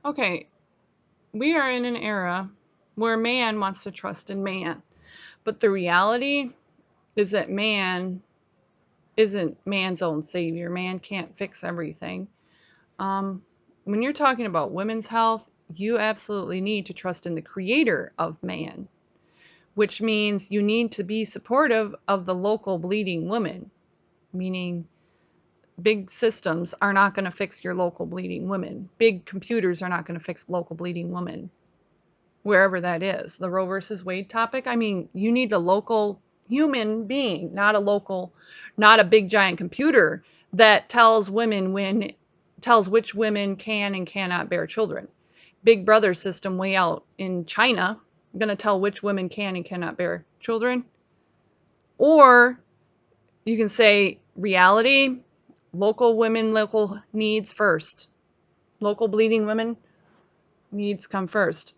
Okay, we are in an era where man wants to trust in man. But the reality is that man isn't man's own savior. Man can't fix everything. Um, when you're talking about women's health, you absolutely need to trust in the creator of man, which means you need to be supportive of the local bleeding woman, meaning big systems are not going to fix your local bleeding woman. Big computers are not going to fix local bleeding woman, wherever that is. The Roe versus Wade topic, I mean, you need a local human being, not a big giant computer that tells which women can and cannot bear children. Big Brother system way out in China going to tell which women can and cannot bear children. Or you can say reality, local women, local needs first. Local bleeding women needs come first.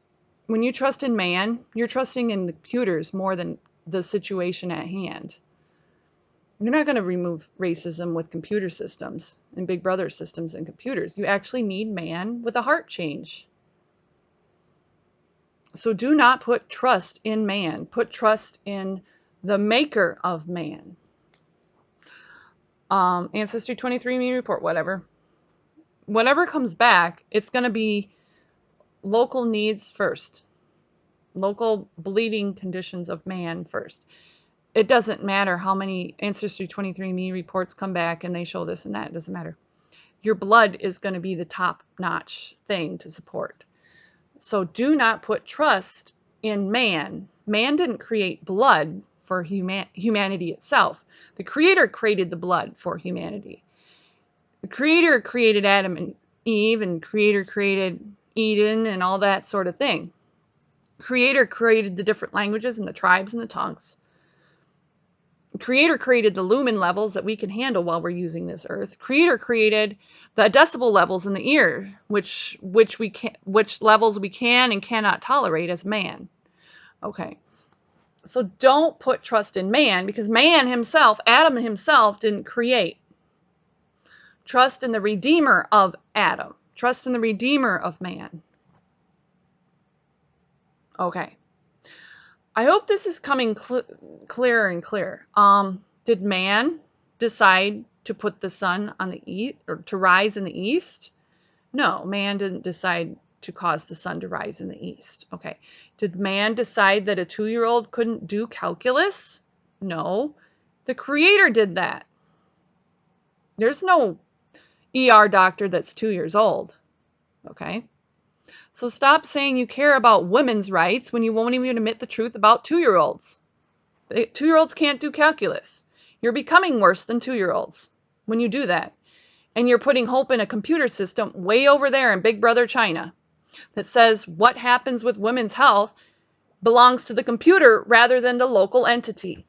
When you trust in man, you're trusting in the computers more than the situation at hand. You're not going to remove racism with computer systems and Big Brother systems and computers. You actually need man with a heart change. So do not put trust in man. Put trust in the maker of man. Ancestry 23andMe report, whatever. Whatever comes back, it's going to be local needs first. Local bleeding conditions of man first. It doesn't matter how many Ancestry 23andMe reports come back and they show this and that. It doesn't matter. Your blood is going to be the top-notch thing to support. So do not put trust in man. Man didn't create blood for humanity itself. The Creator created the blood for humanity. The Creator created Adam and Eve, and Creator created Eden and all that sort of thing. Creator created the different languages and the tribes and the tongues. Creator created the lumen levels that we can handle while we're using this earth. Creator created the decibel levels in the ear, which levels we can and cannot tolerate as man. Okay. So don't put trust in man, because man himself, Adam himself, didn't create. Trust in the Redeemer of Adam. Trust in the Redeemer of man. Okay. I hope this is coming clearer and clearer. Did man decide to put the sun on the east, or to rise in the east? No, man didn't decide to cause the sun to rise in the east. Okay. Did man decide that a 2-year-old couldn't do calculus? No. The Creator did that. There's no ER doctor that's 2 years old. Okay. So stop saying you care about women's rights when you won't even admit the truth about 2-year-olds. 2-year-olds can't do calculus. You're becoming worse than 2-year-olds when you do that. And you're putting hope in a computer system way over there in Big Brother China that says what happens with women's health belongs to the computer rather than the local entity.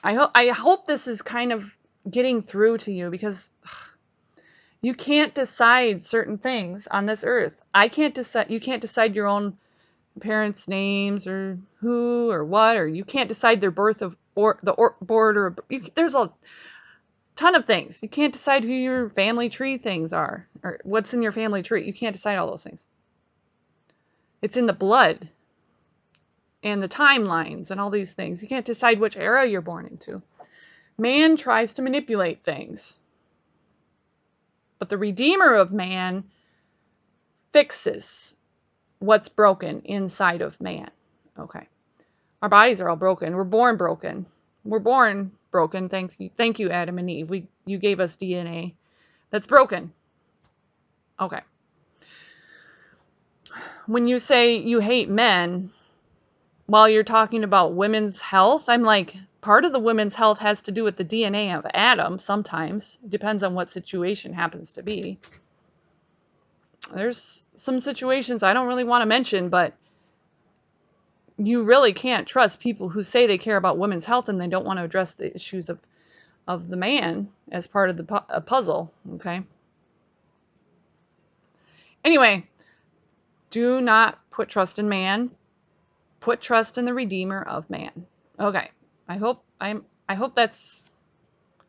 I hope this is kind of getting through to you, because you can't decide certain things on this earth. I can't decide. You can't decide your own parents' names or who or what, or you can't decide their birth of or the border. There's a ton of things. You can't decide who your family tree things are or what's in your family tree. You can't decide all those things. It's in the blood and the timelines and all these things. You can't decide which era you're born into. Man tries to manipulate things. But the Redeemer of man fixes what's broken inside of man. Okay. Our bodies are all broken. We're born broken. We're born broken. Thank you, Adam and Eve. You gave us DNA that's broken. Okay. When you say you hate men while you're talking about women's health, I'm like, part of the women's health has to do with the DNA of Adam sometimes. It depends on what situation happens to be. There's some situations I don't really want to mention, but you really can't trust people who say they care about women's health and they don't want to address the issues of the man as part of the puzzle, okay? Anyway, do not put trust in man. Put trust in the Redeemer of man. Okay. I hope that's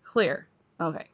clear. Okay.